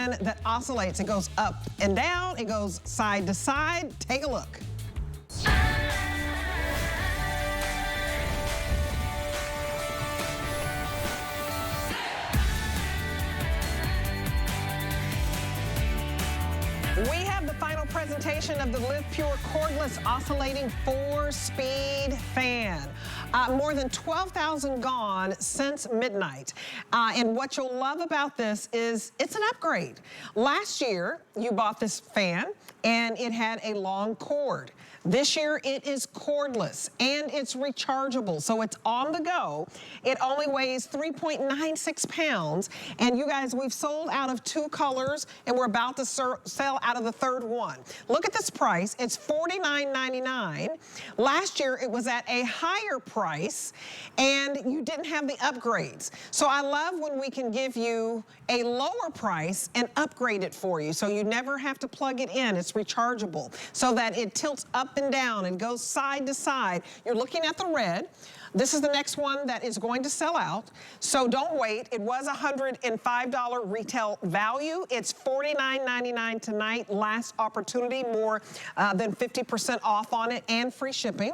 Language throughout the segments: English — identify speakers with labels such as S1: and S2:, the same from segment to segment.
S1: fan that oscillates. It goes up and down, it goes side to side. Take a look. We have the final presentation of the LivePure Cordless Oscillating 4-Speed fan. More than 12,000 gone since midnight. And what you'll love about this is it's an upgrade. Last year, you bought this fan and it had a long cord. This year, it is cordless and it's rechargeable, so it's on the go. It only weighs 3.96 pounds. And you guys, we've sold out of 2 colors and we're about to sell out of the 3rd one. Look at this price, it's $49.99. Last year, it was at a higher price and you didn't have the upgrades. So I love when we can give you a lower price and upgrade it for you, so you never have to plug it in. It's rechargeable, so that it tilts up and down and goes side to side. You're looking at the red. This is the next one that is going to sell out, so don't wait. It was $105 retail value. It's $49.99 tonight. Last opportunity, more than 50% off on it and free shipping.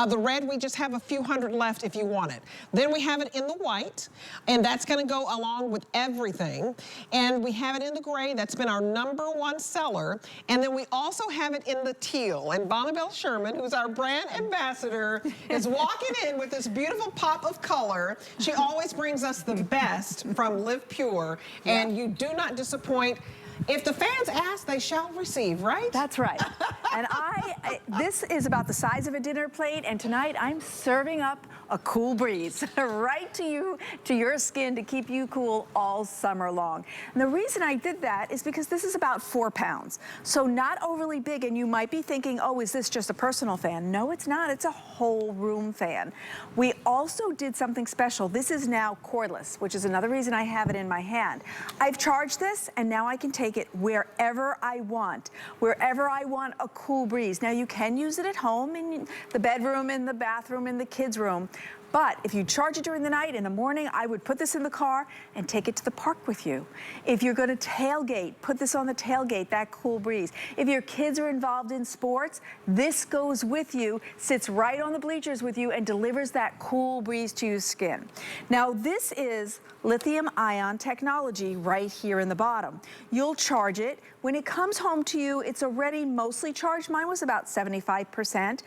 S1: The red, we just have a few hundred left if you want it. Then we have it in the white, and that's gonna go along with everything. And we have it in the gray. That's been our #1 seller. And then we also have it in the teal. And Bonnabelle Sherman, who's our brand ambassador, is walking in with this beautiful pop of color. She always brings us the best from LivePure, and you do not disappoint. If the fans ask, they shall receive, right?
S2: That's right. And this is about the size of a dinner plate, and tonight I'm serving up a cool breeze right to you, to your skin, to keep you cool all summer long. And the reason I did that is because this is about 4 pounds. So not overly big, and you might be thinking, oh, is this just a personal fan? No, it's not. It's a whole room fan. We also did something special. This is now cordless, which is another reason I have it in my hand. I've charged this, and now I can take it wherever I want a cool breeze. Now you can use it at home, in the bedroom, in the bathroom, in the kids' room. But if you charge it during the night, in the morning, I would put this in the car and take it to the park with you. If you're gonna tailgate, put this on the tailgate, that cool breeze. If your kids are involved in sports, this goes with you, sits right on the bleachers with you, and delivers that cool breeze to your skin. Now, this is lithium-ion technology right here in the bottom. You'll charge it. When it comes home to you, it's already mostly charged. Mine was about 75%.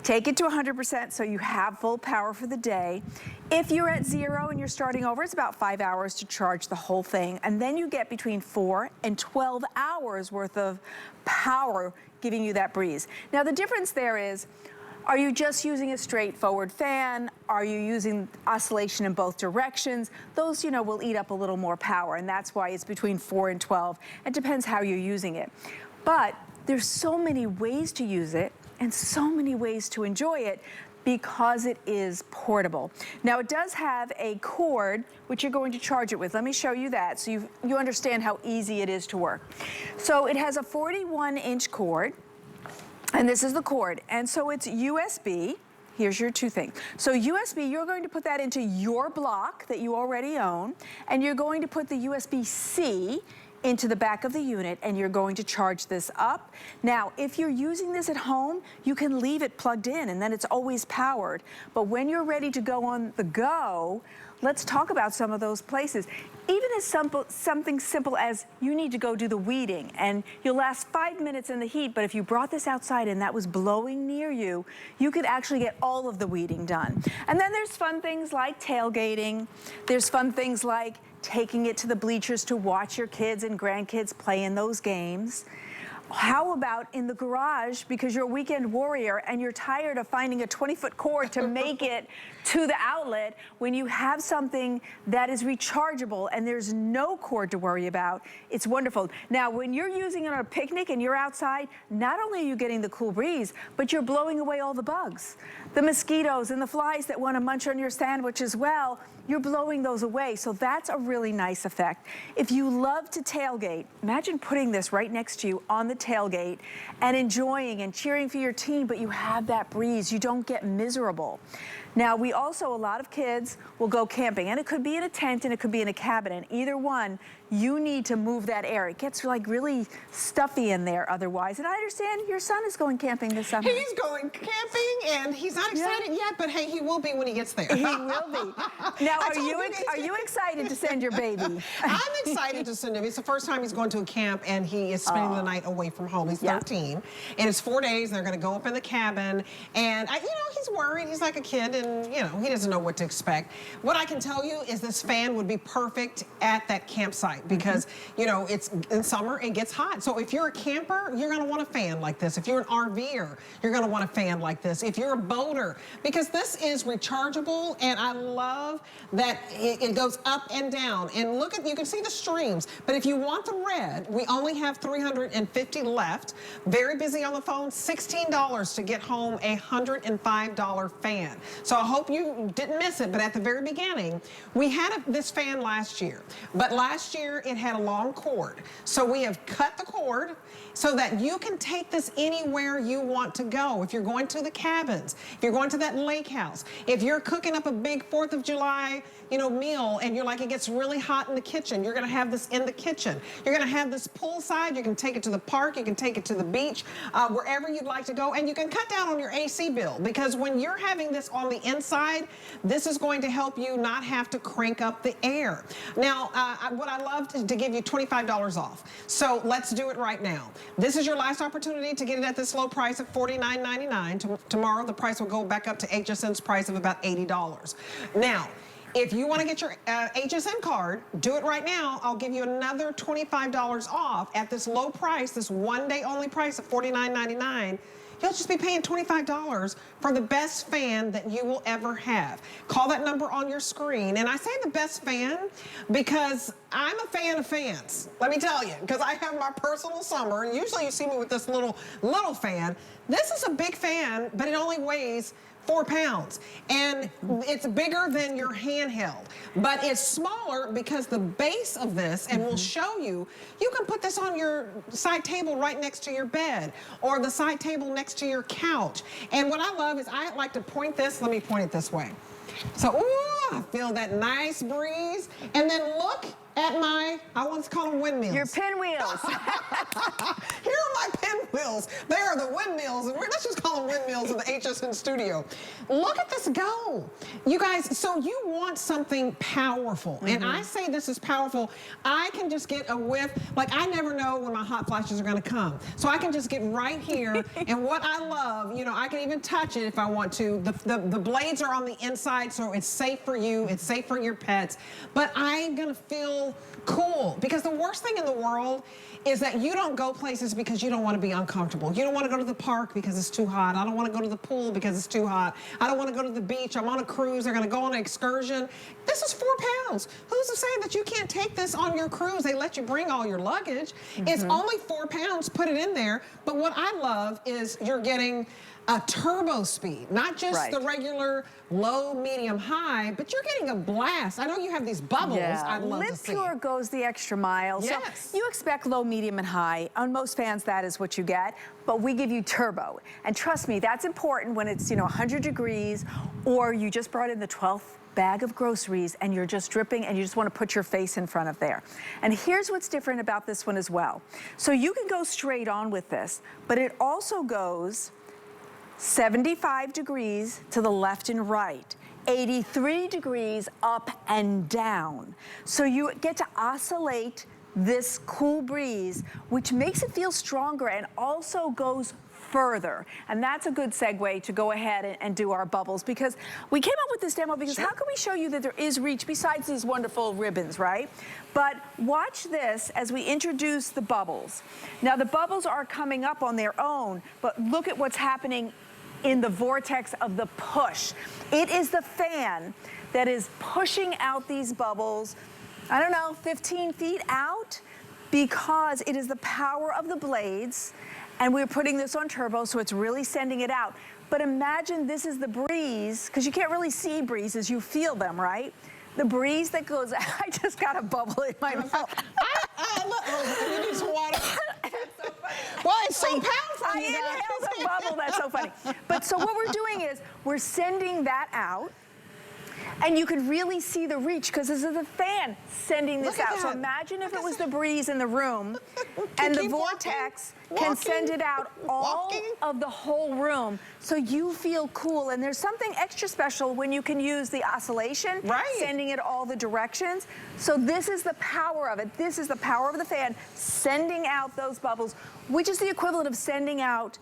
S2: Take it to 100% so you have full power for the day. If you're at 0 and you're starting over, it's about 5 hours to charge the whole thing. And then you get between 4 and 12 hours worth of power giving you that breeze. Now the difference there is, are you just using a straightforward fan? Are you using oscillation in both directions? Those, you know, will eat up a little more power, and that's why it's between 4 and 12. It depends how you're using it. But there's so many ways to use it and so many ways to enjoy it because it is portable. Now it does have a cord which you're going to charge it with. Let me show you that so you understand how easy it is to work. So it has a 41-inch cord, and this is the cord. And so it's USB. Here's your 2 things. So USB, you're going to put that into your block that you already own, and you're going to put the USB-C into the back of the unit, and you're going to charge this up. Now, if you're using this at home, you can leave it plugged in and then it's always powered. But when you're ready to go on the go, let's talk about some of those places. Even as something simple as you need to go do the weeding and you'll last 5 minutes in the heat, but if you brought this outside and that was blowing near you, you could actually get all of the weeding done. And then there's fun things like tailgating. There's fun things like taking it to the bleachers to watch your kids and grandkids play in those games. How about in the garage, because you're a weekend warrior and you're tired of finding a 20-foot cord to make it to the outlet, when you have something that is rechargeable and there's no cord to worry about, it's wonderful. Now, when you're using it on a picnic and you're outside, not only are you getting the cool breeze, but you're blowing away all the bugs. The mosquitoes and the flies that want to munch on your sandwich as well, you're blowing those away. So that's a really nice effect. If you love to tailgate, imagine putting this right next to you on the tailgate and enjoying and cheering for your team, but you have that breeze. You don't get miserable. Now, we also, a lot of kids will go camping, and it could be in a tent and it could be in a cabin, and either one, you need to move that air. It gets like really stuffy in there otherwise. And I understand your son is going camping this summer.
S1: He's going camping, and he's not excited yet, but hey, he will be when he gets there.
S2: He will be. Now, are you excited to send your baby?
S1: I'm excited to send him. It's the first time he's going to a camp, and he is spending the night away from home. He's 13, and it's 4 days. They're going to go up in the cabin, and you know, he's worried. He's like a kid, and you know, he doesn't know what to expect. What I can tell you is this fan would be perfect at that campsite because you know, it's in summer, it gets hot. So if you're a camper, you're going to want a fan like this. If you're an RVer, you're going to want a fan like this. If you're a boater, because this is rechargeable, and I love that it goes up and down. And look at, you can see the streams, but if you want the red, we only have 350 left. Very busy on the phone, $16 to get home a $105 fan. So I hope you didn't miss it, but at the very beginning, we had this fan last year, but last year it had a long cord. So we have cut the cord so that you can take this anywhere you want to go. If you're going to the cabins, if you're going to that lake house, if you're cooking up a big 4th of July, you know, meal, and you're like, it gets really hot in the kitchen, you're gonna have this in the kitchen. You're gonna have this poolside, you can take it to the park, you can take it to the beach, wherever you'd like to go, and you can cut down on your AC bill, because when you're having this on the inside, this is going to help you not have to crank up the air. Now, what I love is to give you $25 off. So let's do it right now. This is your last opportunity to get it at this low price of $49.99. Tomorrow, the price will go back up to HSN's price of about $80. Now, if you want to get your HSN card, do it right now. I'll give you another $25 off at this low price, this one-day only price of $49.99. You'll just be paying $25 for the best fan that you will ever have. Call that number on your screen. And I say the best fan because I'm a fan of fans. Let me tell you, because I have my personal summer, and usually you see me with this little fan. This is a big fan, but it only weighs 4 pounds, and it's bigger than your handheld, but it's smaller because the base of this, and we'll show you, you can put this on your side table right next to your bed, or the side table next to your couch. And what I love is I like to point this, let me point it this way. So, ooh, I feel that nice breeze, and then look at my, I want to call them windmills.
S2: Your pinwheels.
S1: Here are my pinwheels. They are the windmills, and let's just call them windmills in the HSN studio. Look at this go. You guys, so you want something powerful, and I say this is powerful. I can just get a whiff, like I never know when my hot flashes are gonna come. So I can just get right here, and what I love, you know, I can even touch it if I want to. The blades are on the inside, so it's safe for you, it's safe for your pets, but I'm gonna feel cool, because the worst thing in the world is that you don't go places because you don't want to be uncomfortable. You don't want to go to the park because it's too hot. I don't want to go to the pool because it's too hot. I don't want to go to the beach. I'm on a cruise. They're going to go on an excursion. This is 4 pounds. Who's to say that you can't take this on your cruise? They let you bring all your luggage. It's only 4 pounds. Put it in there. But what I love is you're getting a turbo speed, not just the regular low, medium, high, but you're getting a blast. I know you have these bubbles. I'd love to see.
S2: LivePure goes the extra mile.
S1: Yes.
S2: So you expect low, medium, and high. On most fans, that is what you get, but we give you turbo. And trust me, that's important when it's, you know, 100 degrees, or you just brought in the 12th bag of groceries and you're just dripping and you just want to put your face in front of there. And here's what's different about this one as well. So you can go straight on with this, but it also goes 75 degrees to the left and right, 83 degrees up and down. So you get to oscillate this cool breeze, which makes it feel stronger and also goes further. And that's a good segue to go ahead and do our bubbles, because we came up with this demo because how can we show you that there is reach besides these wonderful ribbons, right? But watch this as we introduce the bubbles. Now the bubbles are coming up on their own, but look at what's happening in the vortex of the push. It is the fan that is pushing out these bubbles, I don't know, 15 feet out, because it is the power of the blades, and we're putting this on turbo, so it's really sending it out. But imagine this is the breeze, because you can't really see breezes, you feel them, right? The breeze that goes, I just got a bubble in my mouth.
S1: Look, you need some water.
S2: It's so funny.
S1: Well, it's so powerful.
S2: I inhaled a bubble bubble. That's so funny. But so what we're doing is we're sending that out. And you could really see the reach because this is the fan sending this out. So imagine if it was the breeze in the room and the vortex can send it out all of the whole room so you feel cool. And there's something extra special when you can use the oscillation, sending it all the directions. So this is the power of it. This is the power of the fan sending out those bubbles, which is the equivalent of sending out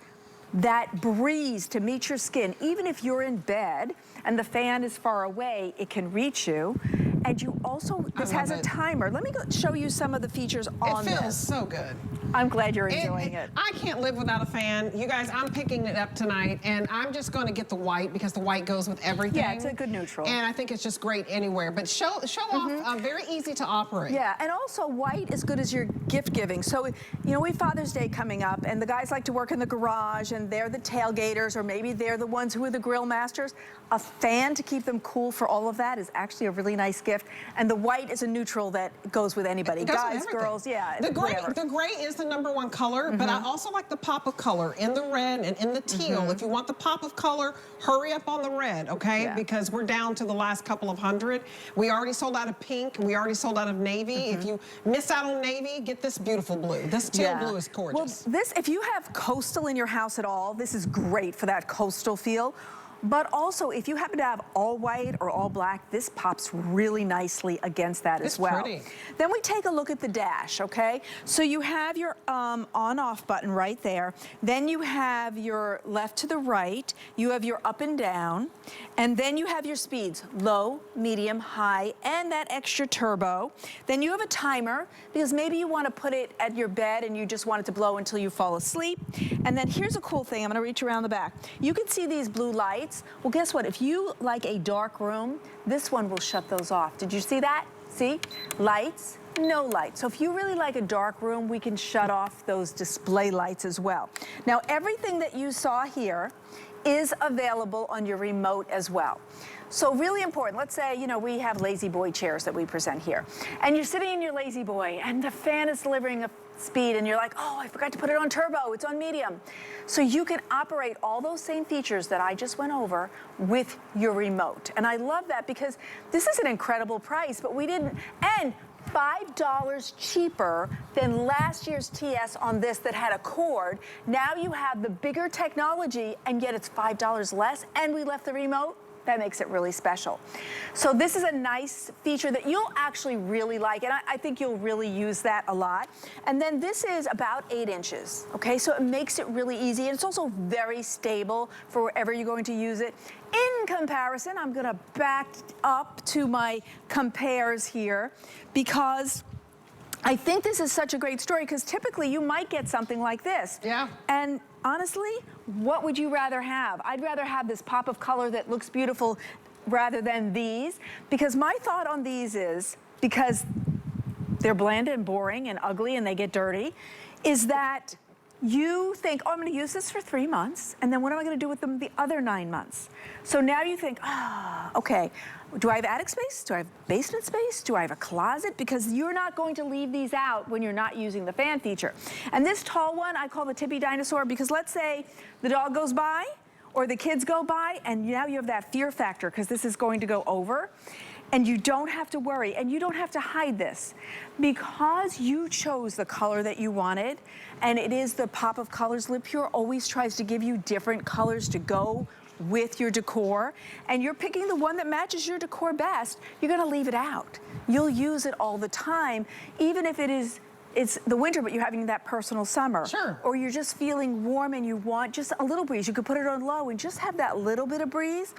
S2: that breeze to meet your skin. Even if you're in bed and the fan is far away, it can reach you. And you also, this has a timer. Let me go show you some of the features on this.
S1: It feels so good.
S2: I'm glad you're enjoying it.
S1: I can't live without a fan. You guys, I'm picking it up tonight, and I'm just going to get the white because the white goes with everything.
S2: Yeah, it's a good neutral.
S1: And I think it's just great anywhere. But show off, very easy to operate.
S2: Yeah, and also white is good as your gift giving. So, you know, we have Father's Day coming up, and the guys like to work in the garage, and they're the tailgaters, or maybe they're the ones who are the grill masters. A fan to keep them cool for all of that is actually a really nice gift. And the white is a neutral that goes with anybody. Guys, girls, yeah.
S1: The gray is the #1 color, but I also like the pop of color in the red and in the teal. If you want the pop of color, hurry up on the red, okay? Because we're down to the last couple of hundred. We already sold out of pink. We already sold out of navy. If you miss out on navy, get this beautiful blue. This teal blue is gorgeous.
S2: Well, this, if you have coastal in your house at all, this is great for that coastal feel. But also, if you happen to have all white or all black, this pops really nicely against that as well.
S1: Pretty.
S2: Then we take a look at the dash, okay? So you have your on-off button right there. Then you have your left to the right. You have your up and down. And then you have your speeds, low, medium, high, and that extra turbo. Then you have a timer, because maybe you want to put it at your bed and you just want it to blow until you fall asleep. And then here's a cool thing. I'm going to reach around the back. You can see these blue lights. Well, guess what? If you like a dark room, this one will shut those off. Did you see that? See? Lights, no light. So if you really like a dark room, we can shut off those display lights as well. Now, everything that you saw here is available on your remote as well. So really important, let's say, you know, we have lazy boy chairs that we present here, and you're sitting in your lazy boy and the fan is delivering a speed and you're like, oh, I forgot to put it on turbo, it's on medium. So you can operate all those same features that I just went over with your remote. And I love that because this is an incredible price, but we didn't, and $5 cheaper than last year's TS on this that had a cord. Now you have the bigger technology and yet it's $5 less, and we left the remote. That makes it really special. So this is a nice feature that you'll actually really like, and I think you'll really use that a lot. And then this is about 8 inches, okay? So it makes it really easy, and it's also very stable for wherever you're going to use it. In comparison, I'm gonna back up to my compares here because I think this is such a great story, because typically you might get something like this.
S1: Yeah.
S2: And honestly, what would you rather have? I'd rather have this pop of color that looks beautiful rather than these, because my thought on these is, because they're bland and boring and ugly and they get dirty, is that you think, oh, I'm gonna use this for 3 months, and then what am I gonna do with them the other 9 months? So now you think, okay, do I have attic space? Do I have basement space? Do I have a closet? Because you're not going to leave these out when you're not using the fan feature. And this tall one, I call the tippy dinosaur, because let's say the dog goes by or the kids go by, and now you have that fear factor because this is going to go over. And you don't have to worry, and you don't have to hide this. Because you chose the color that you wanted, and it is the pop of colors. LivePure always tries to give you different colors to go with your decor, and you're picking the one that matches your decor best. You're gonna leave it out. You'll use it all the time, even if it's the winter, but you're having that personal summer.
S1: Sure.
S2: Or you're just feeling warm and you want just a little breeze. You could put it on low and just have that little bit of breeze.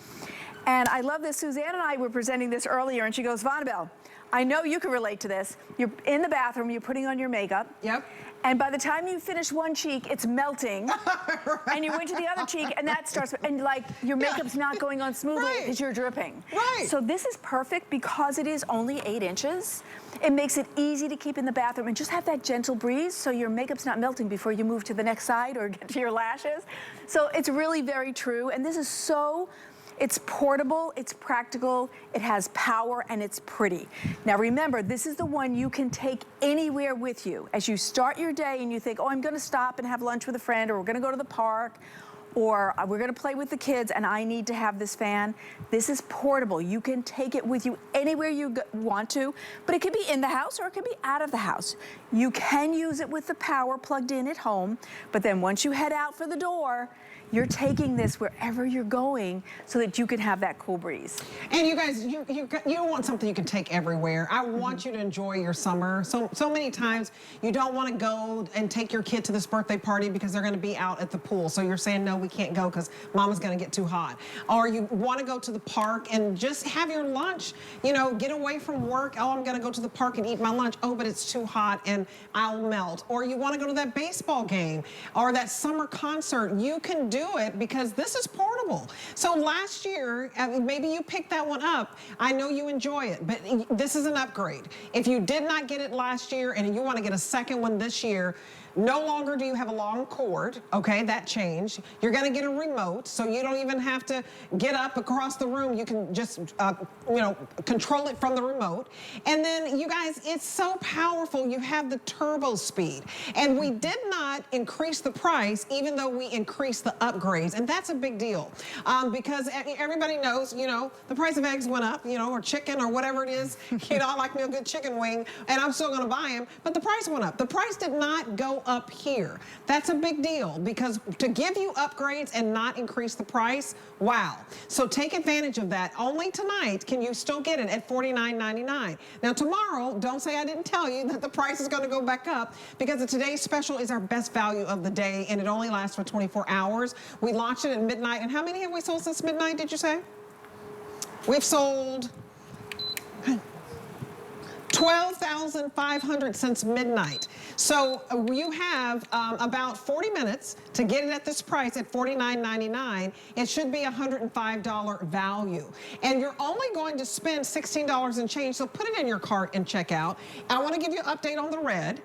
S2: And I love this. Suzanne and I were presenting this earlier, and she goes, Vonabelle, I know you can relate to this. You're in the bathroom, you're putting on your makeup.
S1: Yep.
S2: And by the time you finish one cheek, it's melting.
S1: Right.
S2: And you went to the other cheek, and that starts, and like your makeup's not going on smoothly because you're dripping.
S1: Right.
S2: So this is perfect because it is only 8 inches. It makes it easy to keep in the bathroom and just have that gentle breeze so your makeup's not melting before you move to the next side or get to your lashes. So it's really very true. And this is so, it's portable, it's practical, it has power, and it's pretty. Now remember, this is the one you can take anywhere with you. As you start your day and you think, oh, I'm gonna stop and have lunch with a friend, or we're gonna go to the park, or we're gonna play with the kids and I need to have this fan, this is portable. You can take it with you anywhere you want to, but it could be in the house or it could be out of the house. You can use it with the power plugged in at home, but then once you head out for the door, you're taking this wherever you're going so that you can have that cool breeze.
S1: And you guys, you don't want something you can take everywhere. I want you to enjoy your summer. So many times you don't want to go and take your kid to this birthday party because they're going to be out at the pool. So you're saying, no, we can't go because mama's going to get too hot. Or you want to go to the park and just have your lunch, you know, get away from work. Oh, I'm going to go to the park and eat my lunch. Oh, but it's too hot and I'll melt. Or you want to go to that baseball game or that summer concert. You can do it because this is portable. So last year, maybe you picked that one up. I know you enjoy it, but this is an upgrade. If you did not get it last year and you want to get a second one this year, no longer do you have a long cord, okay, that changed. You're gonna get a remote, so you don't even have to get up across the room. You can just, you know, control it from the remote. And then you guys, it's so powerful. You have the turbo speed. And we did not increase the price, even though we increased the upgrades. And that's a big deal because everybody knows, you know, the price of eggs went up, you know, or chicken or whatever it is. You know, I like me a good chicken wing and I'm still gonna buy them, but the price went up. The price did not go up here. That's a big deal because to give you upgrades and not increase the price, wow. So take advantage of that. Only tonight can you still get it at $49.99. Now tomorrow, don't say I didn't tell you that the price is going to go back up because today's special is our best value of the day and it only lasts for 24 hours. We launched it at midnight. And how many have we sold since midnight, did you say? We've sold 12,500 since midnight. So you have about 40 minutes to get it at this price at $49.99. It should be a $105 value. And you're only going to spend $16 and change, so put it in your cart and check out. I want to give you an update on the red.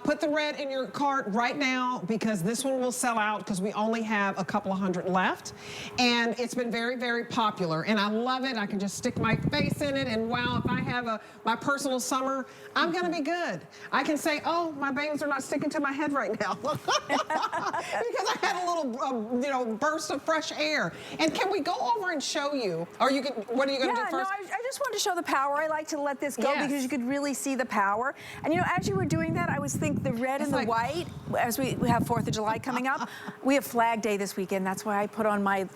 S1: Put the red in your cart right now because this one will sell out because we only have a couple of hundred left. And it's been very, very popular. And I love it. I can just stick my face in it. And wow, if I have my personal summer, I'm going to be good. I can say, oh, my bangs are not sticking to my head right now because I had a little, you know, burst of fresh air. And can we go over and show you? Or you can, what are you going to do first?
S2: No, I just wanted to show the power. I like to let this go because you could really see the power. And you know, as you were doing that, I was thinking the red and the white, as we have 4th of July coming up, we have Flag Day this weekend. That's why I put on my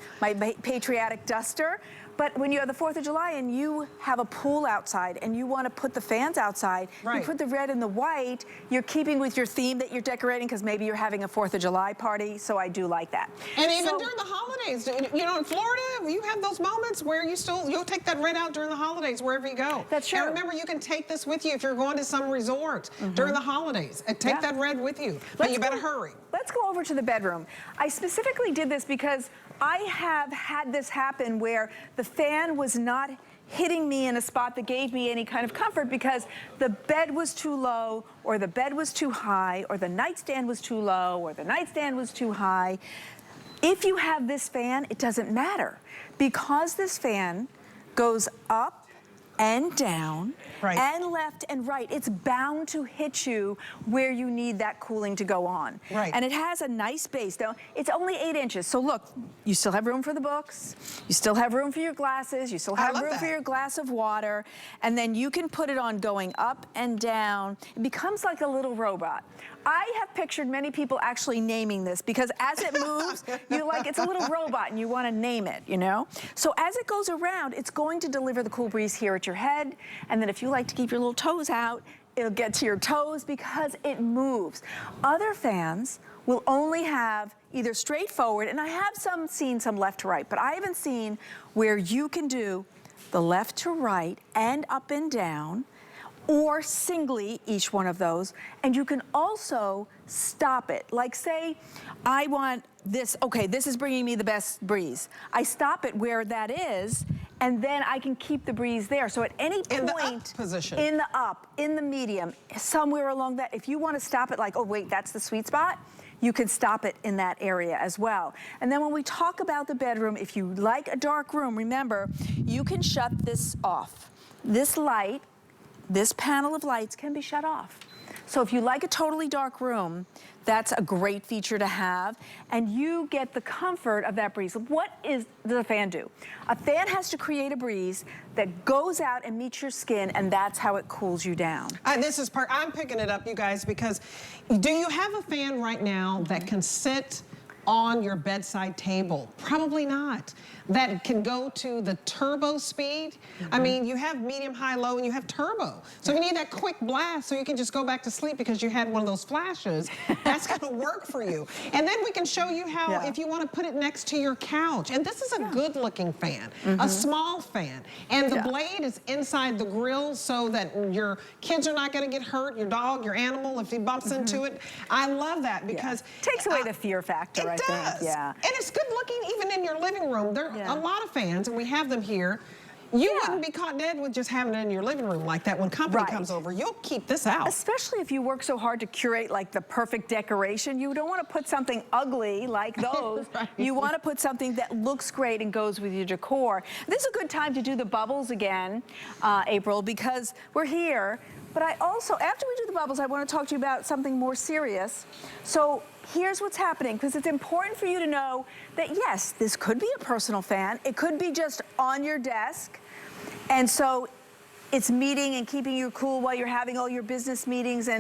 S2: patriotic duster. But when you have the 4th of July and you have a pool outside and you want to put the fans outside, you put the red and the white, you're keeping with your theme that you're decorating because maybe you're having a 4th of July party, so I do like that.
S1: And even during the holidays, you know, in Florida, you have those moments where you'll take that red out during the holidays wherever you go.
S2: That's true.
S1: And remember, you can take this with you if you're going to some resort during the holidays. And take that red with you, but you better hurry.
S2: Let's go over to the bedroom. I specifically did this because I have had this happen where the fan was not hitting me in a spot that gave me any kind of comfort because the bed was too low or the bed was too high or the nightstand was too low or the nightstand was too high. If you have this fan, it doesn't matter because this fan goes up and down, and left and right. It's bound to hit you where you need that cooling to go on. And it has a nice base. Now, it's only 8 inches. So look, you still have room for the books. You still have room for your glasses. You still have room for your glass of water. And then you can put it on going up and down. It becomes like a little robot. I have pictured many people actually naming this because as it moves, you're like, it's a little robot and you want to name it, you know? So as it goes around, it's going to deliver the cool breeze here at your head. And then if you like to keep your little toes out, it'll get to your toes because it moves. Other fans will only have either straightforward, and I have seen some left to right, but I haven't seen where you can do the left to right and up and down, or singly each one of those, and you can also stop it. Like say, I want this, okay, this is bringing me the best breeze. I stop it where that is, and then I can keep the breeze there. So at any point,
S1: in the up position,
S2: in the up, in the medium, somewhere along that, if you want to stop it like, oh wait, that's the sweet spot, you can stop it in that area as well. And then when we talk about the bedroom, if you like a dark room, remember, you can shut this off. This light, this panel of lights can be shut off. So if you like a totally dark room, that's a great feature to have, and you get the comfort of that breeze. What does a fan do? A fan has to create a breeze that goes out and meets your skin, and that's how it cools you down.
S1: I'm picking it up, you guys, because do you have a fan right now that can sit on your bedside table? Probably not. That can go to the turbo speed. I mean, you have medium, high, low, and you have turbo. So if you need that quick blast so you can just go back to sleep because you had one of those flashes, that's gonna work for you. And then we can show you how, if you wanna put it next to your couch. And this is a good looking fan, a small fan. And the blade is inside the grill so that your kids are not gonna get hurt, your dog, your animal, if he bumps into it. I love that because
S2: takes away the fear factor, I think. Yeah.
S1: And it's good looking even in your living room. There are a lot of fans, and we have them here. You wouldn't be caught dead with just having it in your living room like that. When company comes over, you'll keep this out.
S2: Especially if you work so hard to curate like the perfect decoration. You don't want to put something ugly like those. You want to put something that looks great and goes with your decor. This is a good time to do the bubbles again, April, because we're here. But I also, after we do the bubbles, I want to talk to you about something more serious. So here's what's happening, because it's important for you to know that, yes, this could be a personal fan. It could be just on your desk. And so it's meeting and keeping you cool while you're having all your business meetings.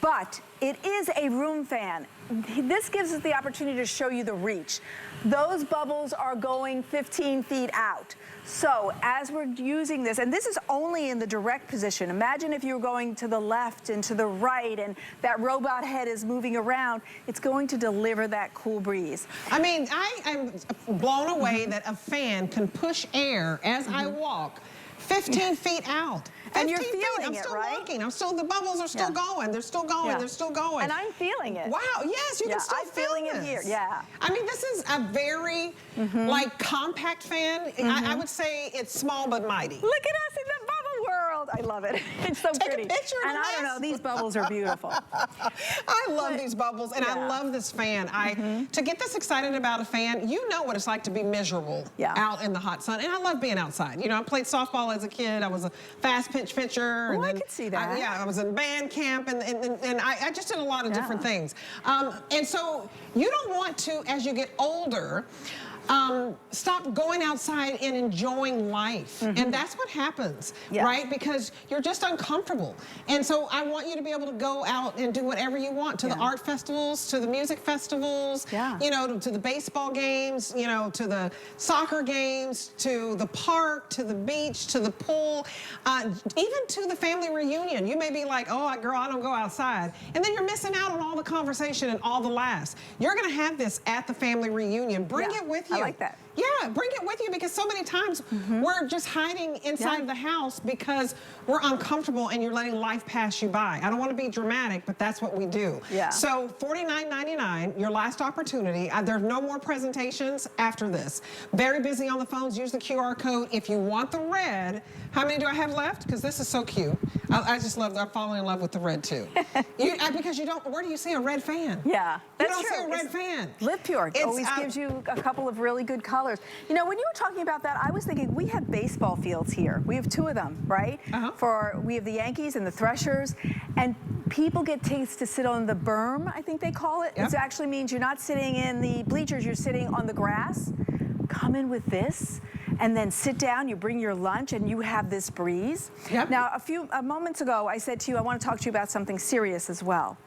S2: But it is a room fan. This gives us the opportunity to show you the reach. Those bubbles are going 15 feet out. So as we're using this, and this is only in the direct position. Imagine if you were going to the left and to the right and that robot head is moving around, it's going to deliver that cool breeze.
S1: I mean, I am blown away that a fan can push air as I walk 15 feet out.
S2: And you're feeling it, right?
S1: I'm still walking. The bubbles are still going. They're still going. They're still going.
S2: And I'm feeling it.
S1: Wow, yes, you can still feel
S2: it here,
S1: I mean, this is a very, like, compact fan. I would say it's small but mighty.
S2: Look at us in the bubble world. I love it. It's so pretty.
S1: Take a picture of
S2: And I don't know, these bubbles are beautiful.
S1: I love these bubbles, and I love this fan. To get this excited about a fan, you know what it's like to be miserable out in the hot sun. And I love being outside. You know, I played softball as a kid. I was a fast pitch pitcher.
S2: Oh, I could see that.
S1: I was in band camp, and I just did a lot of different things. And so you don't want to, as you get older, stop going outside and enjoying life. And that's what happens, right? Because you're just uncomfortable. And so I want you to be able to go out and do whatever you want, to the art festivals, to the music festivals, you know, to the baseball games, you know, to the soccer games, to the park, to the beach, to the pool, even to the family reunion. You may be like, oh, girl, I don't go outside. And then you're missing out on all the conversation and all the laughs. You're gonna have this at the family reunion. Bring it with you.
S2: I like that.
S1: Yeah, bring it with you, because so many times we're just hiding inside of the house because we're uncomfortable and you're letting life pass you by. I don't want to be dramatic, but that's what we do. So $49.99, your last opportunity. There's no more presentations after this. Very busy on the phones. Use the QR code. If you want the red, how many do I have left? Because this is so cute. I just love, I'm falling in love with the red too. Because you don't, where do you see a red fan?
S2: Yeah, that's true.
S1: You don't see a red fan.
S2: LivePure always gives you a couple of really good colors. You know, when you were talking about that, I was thinking we have baseball fields here. We have 2 of them, right? We have the Yankees and the Threshers, and people get tickets to sit on the berm, I think they call it. It actually means you're not sitting in the bleachers, you're sitting on the grass. Come in with this, and then sit down, you bring your lunch, and you have this breeze. Now, a few moments ago, I said to you, I want to talk to you about something serious as well.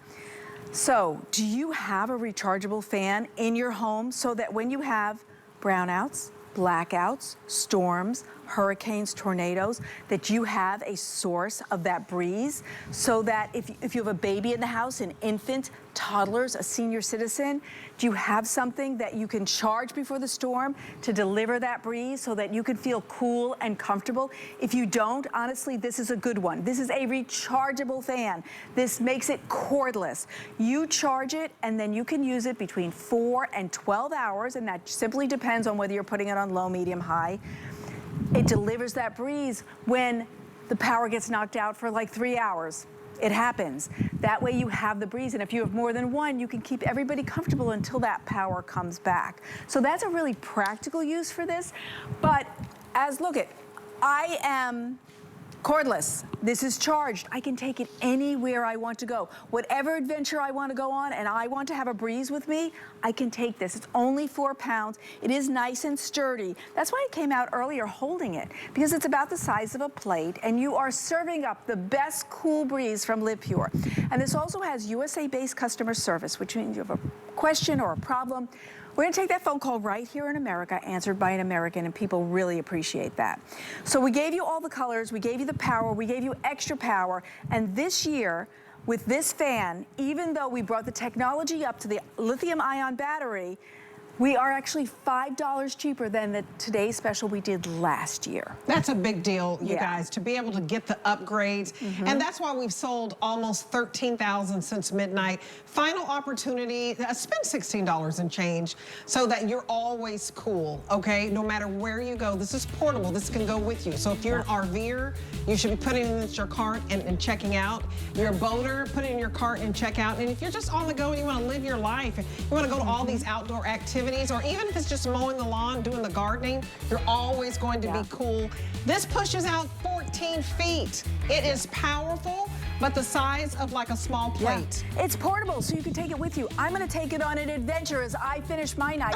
S2: So, do you have a rechargeable fan in your home so that when you have brownouts, blackouts, storms, hurricanes, tornadoes, that you have a source of that breeze, so that if you have a baby in the house, an infant, toddlers, a senior citizen, do you have something that you can charge before the storm to deliver that breeze so that you can feel cool and comfortable? If you don't, honestly, this is a good one. This is a rechargeable fan. This makes it cordless. You charge it, and then you can use it between 4 and 12 hours, and that simply depends on whether you're putting it on low, medium, high. It delivers that breeze when the power gets knocked out for like 3 hours. It happens. That way you have the breeze, and if you have more than one, you can keep everybody comfortable until that power comes back. So that's a really practical use for this. But look, I am Cordless, this is charged. I can take it anywhere I want to go. Whatever adventure I want to go on and I want to have a breeze with me, I can take this. It's only 4 pounds. It is nice and sturdy. That's why I came out earlier holding it, because it's about the size of a plate and you are serving up the best cool breeze from LivePure. And this also has USA-based customer service, which means you have a question or a problem. We're going to take that phone call right here in America, answered by an American, and people really appreciate that. So we gave you all the colors, we gave you the power, we gave you extra power, and this year, with this fan, even though we brought the technology up to the lithium-ion battery, we are actually $5 cheaper than the today's special we did last year.
S1: That's a big deal, you guys, to be able to get the upgrades. And that's why we've sold almost 13,000 since midnight. Final opportunity, spend $16 and change so that you're always cool, okay? No matter where you go, this is portable. This can go with you. So if you're an RVer, you should be putting it in your cart and checking out. You're a boater, put it in your cart and check out. And if you're just on the go and you want to live your life, you want to go to all these outdoor activities, or even if it's just mowing the lawn, doing the gardening, you're always going to be cool. This pushes out 14 feet. It is powerful, but the size of like a small plate.
S2: It's portable, so you can take it with you. I'm going to take it on an adventure as I finish my night.